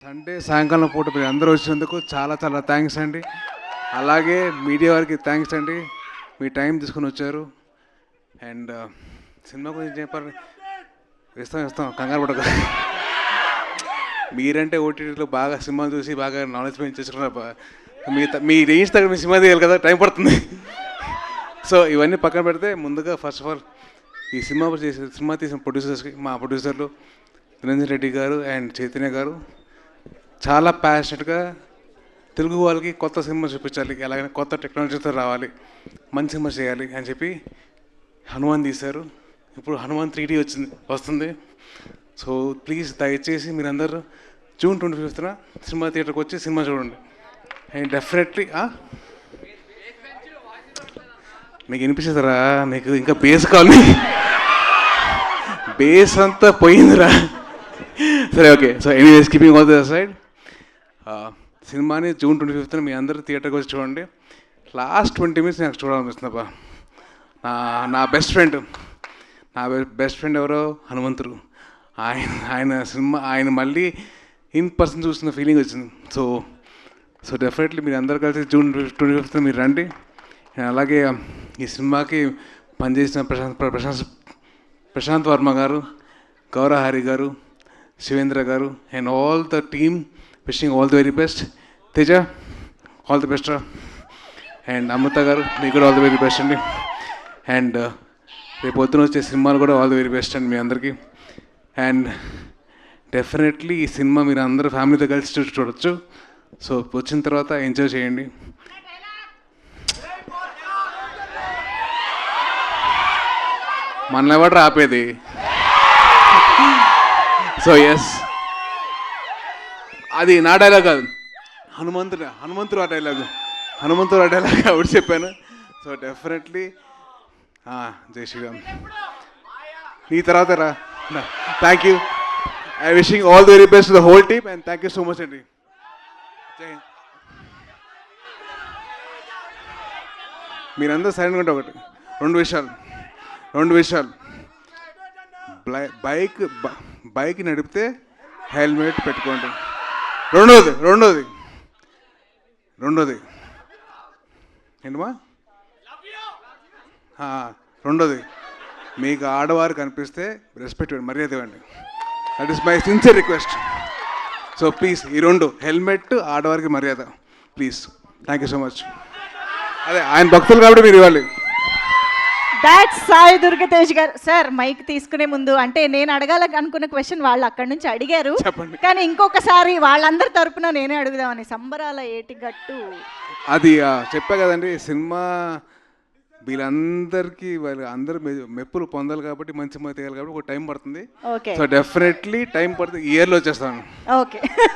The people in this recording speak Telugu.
సండే సాయంకాలం పూట మీరు అందరూ వచ్చినందుకు చాలా చాలా థ్యాంక్స్ అండి. అలాగే మీడియా వారికి థ్యాంక్స్ అండి, మీ టైం తీసుకుని వచ్చారు. అండ్ సినిమా గురించి చెప్పారు, ఇస్తాం కంగారు పడక. మీరంటే ఓటీటీలో బాగా సినిమాలు చూసి బాగా నాలెడ్జ్ పెంచి చేసుకున్నారు. మీ రేంజ్ తగ్గ మీ సినిమా తీయాలి కదా, టైం పడుతుంది. సో ఇవన్నీ పక్కన పెడితే ముందుగా ఫస్ట్ ఆఫ్ ఆల్ ఈ సినిమా తీసిన ప్రొడ్యూసర్స్కి, మా ప్రొడ్యూసర్లు నిరంజన్ రెడ్డి గారు అండ్ చైతన్య గారు చాలా ప్యాషనెట్గా తెలుగు వాళ్ళకి కొత్త సినిమా చూపించాలి, ఎలాగైనా కొత్త టెక్నాలజీతో రావాలి, మంచి సినిమా చేయాలి అని చెప్పి హనుమాన్ తీశారు. ఇప్పుడు హనుమాన్ 3D వస్తుంది. సో ప్లీజ్ దయచేసి మీరందరూ జూన్ 25న సినిమా థియేటర్కి వచ్చి సినిమా చూడండి. అండ్ డెఫినెట్లీ మీకు వినిపిస్తుందిరా, మీకు ఇంకా బేస్ కావాలి, బేస్ అంతా పోయిందిరా. సరే okay. So anyways keeping all the side, సినిమాని జూన్ 25న మీ అందరూ థియేటర్కి వచ్చి చూడండి. లాస్ట్ 20 minutes నాకు చూడాలనిపిస్తుందబ్బా. నా బెస్ట్ ఫ్రెండ్ ఎవరో హనుమంతుడు. ఆయన మళ్ళీ ఇన్ పర్సన్ చూస్తున్న ఫీలింగ్ వచ్చింది. సో డెఫినెట్లీ మీరు అందరూ కలిసి జూన్ 25న మీరు రండి. అలాగే ఈ సినిమాకి పనిచేసిన ప్రశాంత్ వర్మ గారు, గౌరహరి గారు, శివేంద్ర గారు and all the team wishing all the very best. Teja all the best రా. అండ్ అమృత గారు మీకు కూడా ఆల్ ది వెరీ బెస్ట్ అండి. అండ్ రేపు పొద్దున వచ్చే సినిమాలు కూడా ఆల్ ది వెరీ బెస్ట్ అండి మీ అందరికీ. అండ్ డెఫినెట్లీ ఈ సినిమా మీరు అందరూ ఫ్యామిలీతో కలిసి చూడొచ్చు. సో వచ్చిన తర్వాత ఎంజాయ్ చేయండి. మనల్ని ఎవరు ఆపేది? సో ఎస్, అది నా డైలాగ్ కాదు, హనుమంతుడు ఆ డైలాగ్ ఆవిడ చెప్పాను. సో డెఫినెట్లీ జై శ్రీరామ్. నీ తర్వాత రా. Thank you. I wishing all the very best the whole team and thank you so much అండి. జై హింద్. మీరందరూ సైలెంట్గా ఉంటే ఒకటి రెండు విషయాలు బైక్ నడిపితే హెల్మెట్ పెట్టుకోండి. రెండోది ఏంటమ్మా, రెండోది మీకు ఆడవారు కనిపిస్తే రెస్పెక్ట్ ఇవ్వండి, మర్యాద ఇవ్వండి. That is my sincere request. So please ఈ రెండు, హెల్మెట్, ఆడవారికి మర్యాద, please. Thank you so much. అదే ఆయన భక్తులు కాబట్టి మీరు ఇవ్వాలి. దాట్స్ సాయి దుర్గతేజ్ గారు. సార్ మైక్ తీసుకునే ముందు, అంటే నేను అడగాలని అనుకున్న క్వశ్చన్ వాళ్ళు అక్కడి నుంచి అడిగారు, కానీ ఇంకొకసారి వాళ్ళందరి తరపున నేనే అడుగుదామని. సంబరాల ఏటిగట్టు అది చెప్పా కదండి, సినిమా వీళ్ళందరికీ అందరూ మెప్పులు పొందాలి కాబట్టి, మంచి మంది తీయాలి కాబట్టి ఒక టైం పడుతుంది. సో డెఫినెట్లీ టైం పడుతుంది, ఇయర్లో వచ్చేస్తాను. ఓకే.